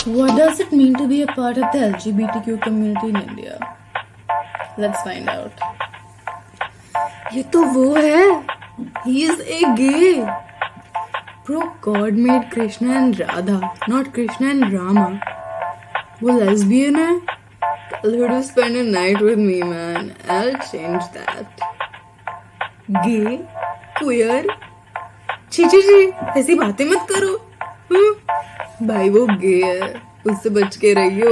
What does it mean to be a part of the LGBTQ community in India? Let's find out. ये तो वो है. He is a gay. Bro, God made Krishna and Radha, not Krishna and Rama. वो lesbian है? Tell her to spend a night with me, man. I'll change that. Gay? Queer? छी छी छी, ऐसी बातें मत करो. भाई वो गे है, उससे बच के रहियो,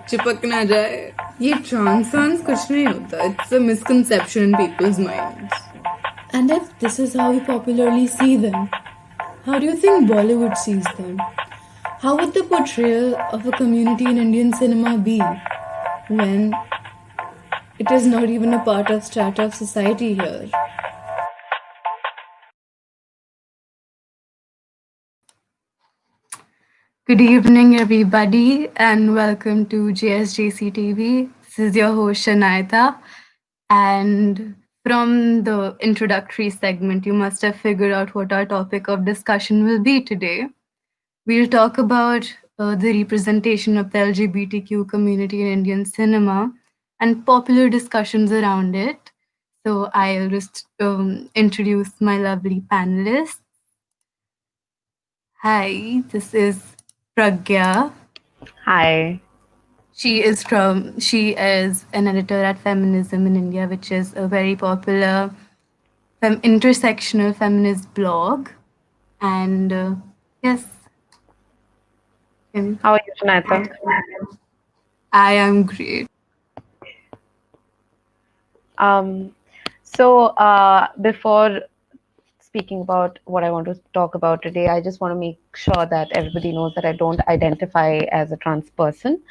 चिपक ना जाए. ये ट्रांस कुछ नहीं होता. It's a misconception in people's minds. And if this is how we popularly see them, how do you think Bollywood sees them? How would the portrayal of a community in Indian cinema be when it is not even a part of strata of society here? Good evening, everybody, and welcome to JSJC TV. This is your host, Shanaita. And from the introductory segment, you must have figured out what our topic of discussion will be today. We'll talk about the representation of the LGBTQ community in Indian cinema and popular discussions around it. So I'll just introduce my lovely panelists. Hi, this is Pragya. Hi. She is an editor at Feminism in India, which is a very popular intersectional feminist blog. And yes. How are you, Shanaita? I am great. Before speaking about what I want to talk about today, I just want to make sure that everybody knows that I don't identify as a trans person.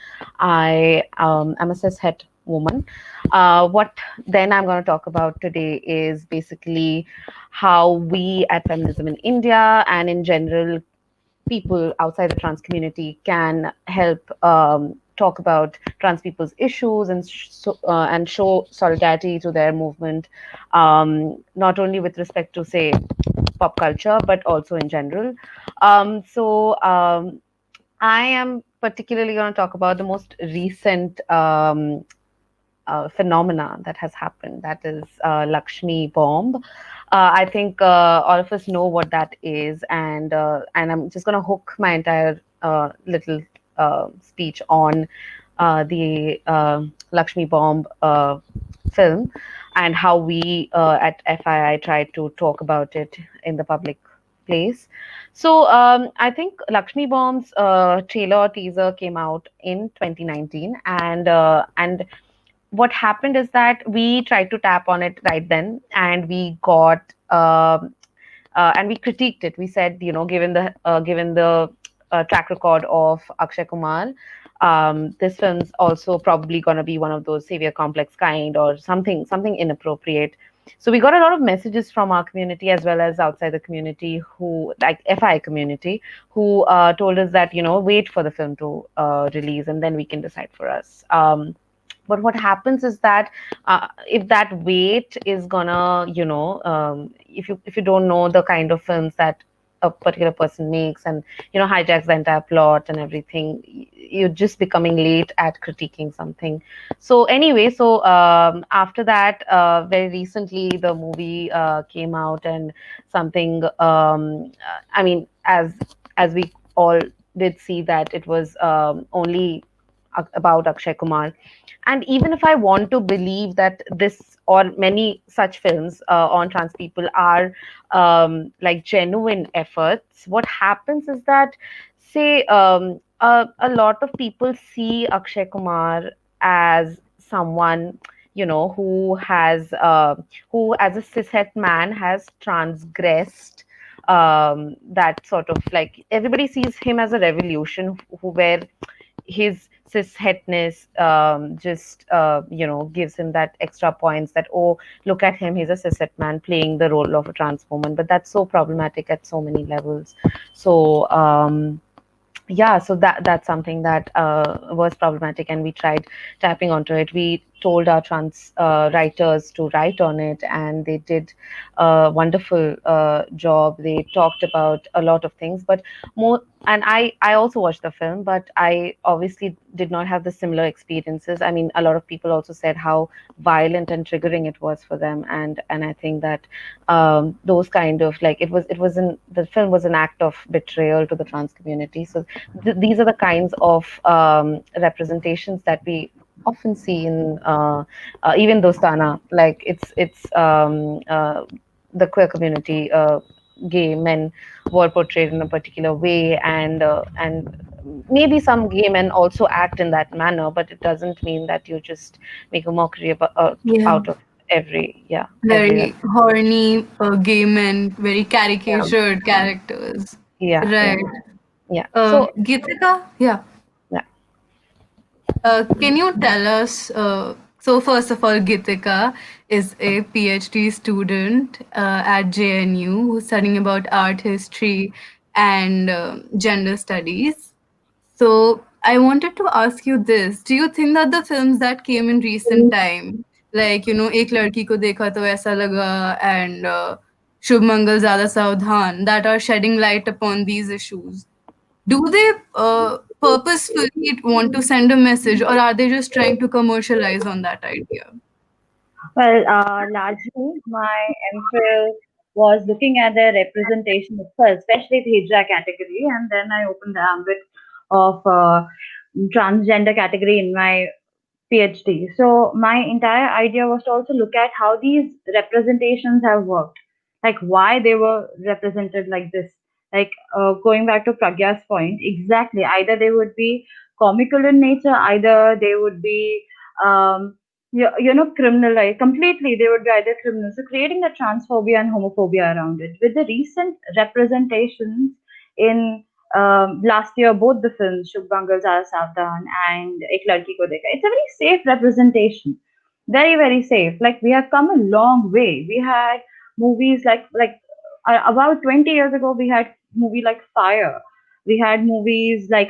I am a cishet woman. What then I'm going to talk about today is basically how we at Feminism in India and in general people outside the trans community can help talk about trans people's issues and show solidarity to their movement, not only with respect to, say, pop culture, but also in general. I am particularly going to talk about the most recent phenomena that has happened. That is Lakshmi bomb. I think all of us know what that is, and I'm just going to hook my entire little speech on the Lakshmi bomb film and how we at FII tried to talk about it in the public place. So I think Lakshmi Bomb's trailer or teaser came out in 2019, and what happened is that we tried to tap on it right then, and we got and we critiqued it. We said, given the track record of Akshay Kumar, this film's also probably going to be one of those savior complex kind or something inappropriate. So we got a lot of messages from our community as well as outside the community, who like FI community, who told us that wait for the film to release and then we can decide for us. But what happens is that if that weight is gonna, if you don't know the kind of films that a particular person makes and hijacks the entire plot and everything, you're just becoming late at critiquing something. So anyway, after that, very recently the movie came out, and something I mean, as we all did see, that it was only about Akshay Kumar. And even if I want to believe that this or many such films on trans people are like genuine efforts, what happens is that, say, a lot of people see Akshay Kumar as someone who as a cishet man has transgressed that sort of, like, everybody sees him as a revolution, where his cishetness just gives him that extra points that, oh, look at him, he's a cishet man playing the role of a trans woman. But that's so problematic at so many levels. So yeah, so that's something that was problematic, and we tried tapping onto it. We told our trans writers to write on it, and they did a wonderful job. They talked about a lot of things, but more. And I also watched the film, but I obviously did not have the similar experiences. I mean, a lot of people also said how violent and triggering it was for them, and I think that those kind of like the film was an act of betrayal to the trans community. So these are the kinds of representations that we often see in even Dostana. Like the queer community, gay men were portrayed in a particular way, and maybe some gay men also act in that manner, but it doesn't mean that you just make a mockery about, Yeah. out of every Very horny gay men, very yeah, caricatured characters. yeah, Right. yeah, yeah. So Geetika, yeah. yeah. Can you tell us? So, first of all, Gitika is a PhD student at JNU who's studying about art history and gender studies. So, I wanted to ask you this. Do you think that the films that came in recent time, like, Ek Ladki Ko Dekha To Aisa Laga and Shubh Mangal Zyada Savdhan, that are shedding light upon these issues, do they purposefully want to send a message, or are they just trying to commercialize on that idea? Well, largely my MPhil was looking at the representation itself, especially the hijra category, and then I opened the ambit of transgender category in my PhD. So my entire idea was to also look at how these representations have worked, like why they were represented like this. Like going back to Pragya's point, exactly. Either they would be comical in nature, either they would be, criminalized completely. They would be either criminal. So creating the transphobia and homophobia around it. With the recent representations in last year, both the films, Shubh Bangal Zara Savdan and Ek Ladki Ko Dekha, it's a very safe representation. Very, very safe. Like we have come a long way. We had movies about 20 years ago, we had movie like Fire. We had movies like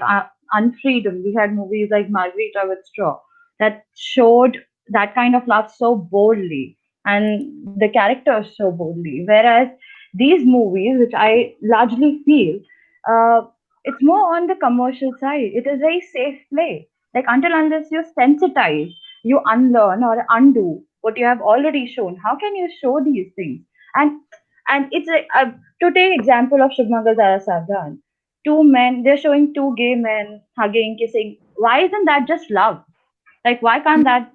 Unfreedom. We had movies like Margarita with Straw that showed that kind of love so boldly and the characters so boldly. Whereas these movies, which I largely feel, uh, it's more on the commercial side. It is very safe play. Like until unless you sensitize, you unlearn or undo what you have already shown. How can you show these things? And it's to take example of Shubhmangal Zara Savdan. Two men, they're showing two gay men hugging, kissing. Why isn't that just love? Like, why can't that,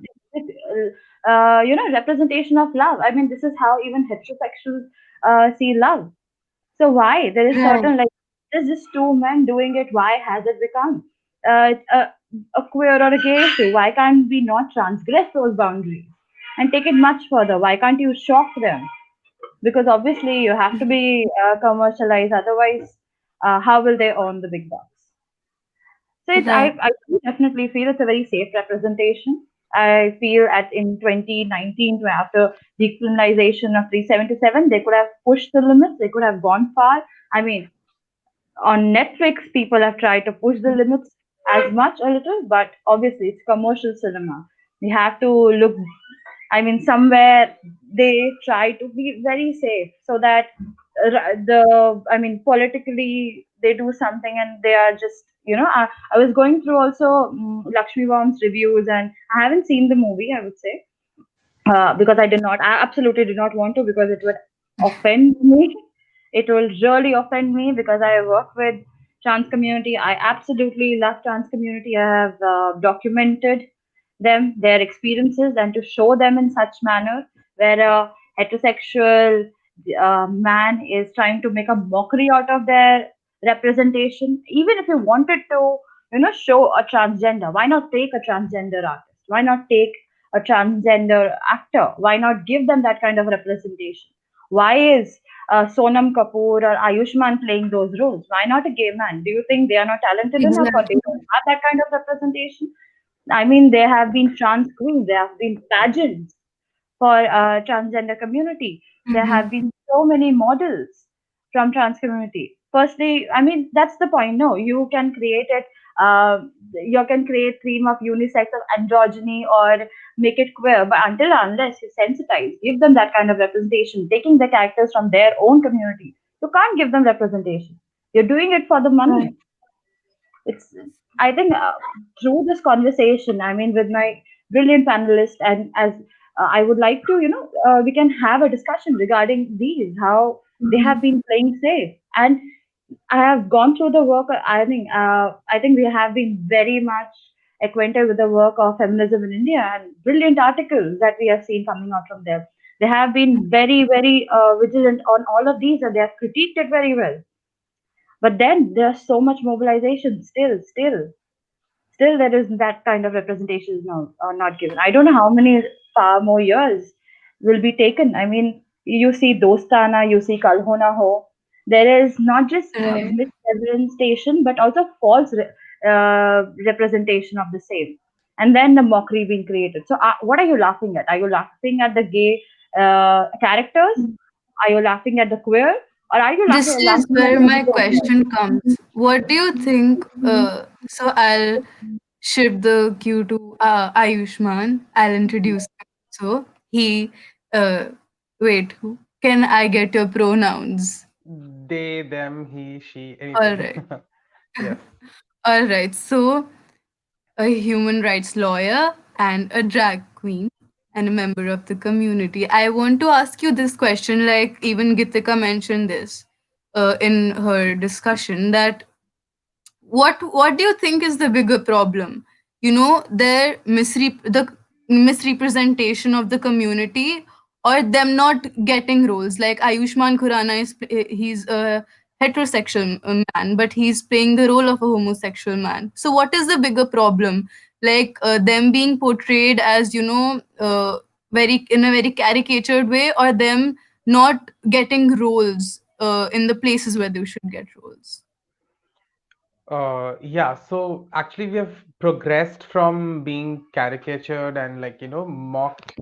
representation of love? I mean, this is how even heterosexuals see love. So why there is Right. certain like there's just two men doing it? Why has it become a queer or a gay issue? Why can't we not transgress those boundaries and take it much further? Why can't you shock them? Because obviously you have to be commercialized, otherwise, how will they earn the big bucks? So Right. I do definitely feel it's a very safe representation. I feel at in 2019, after decriminalization of 377, they could have pushed the limits. They could have gone far. I mean, on Netflix, people have tried to push the limits as much a little, but obviously it's commercial cinema. We have to look. I mean, somewhere they try to be very safe so that I mean, politically they do something and they are just, I was going through also Lakshmi Baum's reviews and I haven't seen the movie, I would say, because I absolutely did not want to because it would offend me. It will really offend me because I work with trans community. I absolutely love trans community. I have documented them, their experiences, and to show them in such manner where a heterosexual man is trying to make a mockery out of their representation. Even if you wanted to, show a transgender, why not take a transgender artist? Why not take a transgender actor? Why not give them that kind of representation? Why is Sonam Kapoor or Ayushman playing those roles? Why not a gay man? Do you think they are not talented enough or they Exactly. don't have that kind of representation? I mean, there have been trans queens, there have been pageants for transgender community. There have Mm-hmm. been so many models from trans community. Firstly, I mean that's the point. No, you can create it You can create theme of unisex of androgyny or make it queer, but until unless you sensitize, give them that kind of representation, taking the characters from their own community, you can't give them representation. You're doing it for the money. Right. It's I think through this conversation, I mean, with my brilliant panelists, and as I would like to, we can have a discussion regarding these, how they have been playing safe. And I have gone through the work. I think we have been very much acquainted with the work of feminism in India, and brilliant articles that we have seen coming out from them. They have been very, very vigilant on all of these, and they have critiqued it very well. But then there's so much mobilization still there is that kind of representation is now not given. I don't know how many far more years will be taken. I mean, you see Dostana, you see Kal Ho Na Ho. There is not just Right. misrepresentation, but also false representation of the same. And then the mockery being created. So, what are you laughing at? Are you laughing at the gay characters? Are you laughing at the queer? Or are you This is laughing at where the my question comes. What do you think? So I'll shift the cue to Ayushman. I'll introduce him. So he, uh, wait, can I get your pronouns? They, them, he, she, All anything. right. Yes. All right. So a human rights lawyer and a drag queen and a member of the community. I want to ask you this question, like even Gitika mentioned this in her discussion, that what do you think is the bigger problem? You know, the misrepresentation of the community, or them not getting roles? Like Ayushman Khurana he's a heterosexual man, but he's playing the role of a homosexual man. So what is the bigger problem? Like them being portrayed as, very in a very caricatured way, or them not getting roles in the places where they should get roles? Yeah, so actually we have progressed from being caricatured and mocked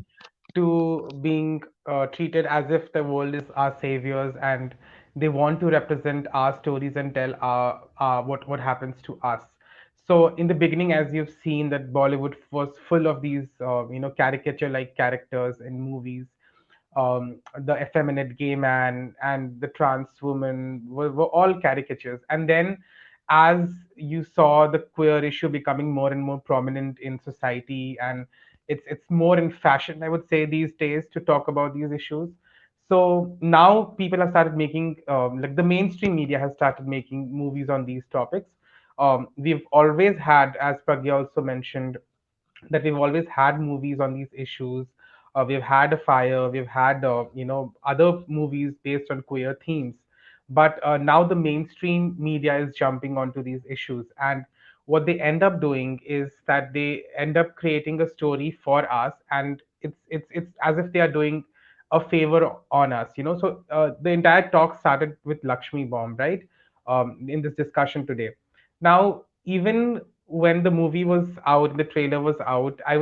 to being treated as if the world is our saviors and they want to represent our stories and tell what happens to us. So in the beginning, as you've seen, that Bollywood was full of these caricature like characters in movies. The effeminate gay man and the trans woman were all caricatures. And then, as you saw the queer issue becoming more and more prominent in society, and it's more in fashion, I would say, these days to talk about these issues. So now people have started making, like the mainstream media has started making movies on these topics. We've always had, as Pragya also mentioned, that we've always had movies on these issues. We've had a fire. We've had other movies based on queer themes, but now the mainstream media is jumping onto these issues, and what they end up doing is that they end up creating a story for us, and it's as if they are doing a favor on us. So the entire talk started with Lakshmi Bomb, right? In this discussion today. Now, even when the movie was out, the trailer was out, I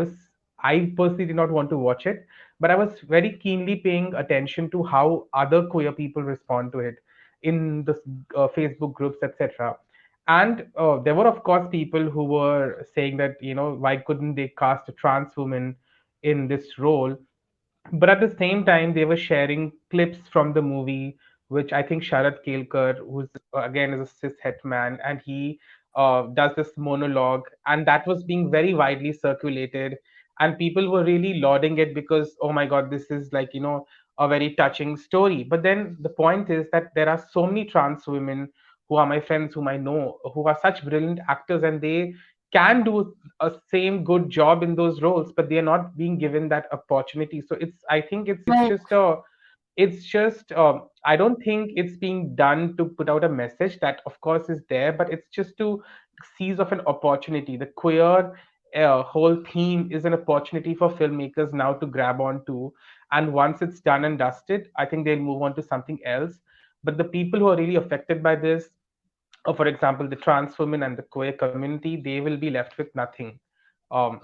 personally did not want to watch it, but I was very keenly paying attention to how other queer people respond to it in the Facebook groups, etc. And there were, of course, people who were saying that, why couldn't they cast a trans woman in this role? But at the same time they were sharing clips from the movie, which I think Sharat Kelkar, who's again is a cis het man, and he does this monologue, and that was being very widely circulated, and people were really lauding it because, oh my god, this is like, a very touching story. But then the point is that there are so many trans women who are my friends, whom I know, who are such brilliant actors, and they can do a same good job in those roles, but they are not being given that opportunity. So I think it's Right. just I don't think it's being done to put out a message that of course is there, but it's just to seize of an opportunity. The queer whole theme is an opportunity for filmmakers now to grab onto, and once it's done and dusted, I think they'll move on to something else. But the people who are really affected by this, for example, the trans women and the queer community, they will be left with nothing. So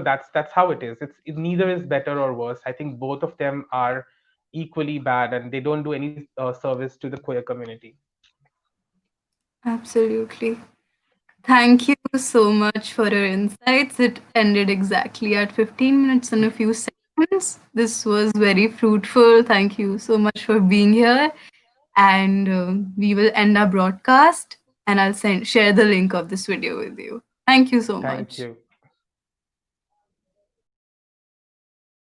that's how it is. Neither is better or worse. I think both of them are equally bad, and they don't do any service to the queer community. Absolutely. Thank you, you so much for your insights. It ended exactly at 15 minutes and a few seconds. This was very fruitful. Thank you so much for being here. And we will end our broadcast, and I'll share the link of this video with you. Thank you so Thank much. you.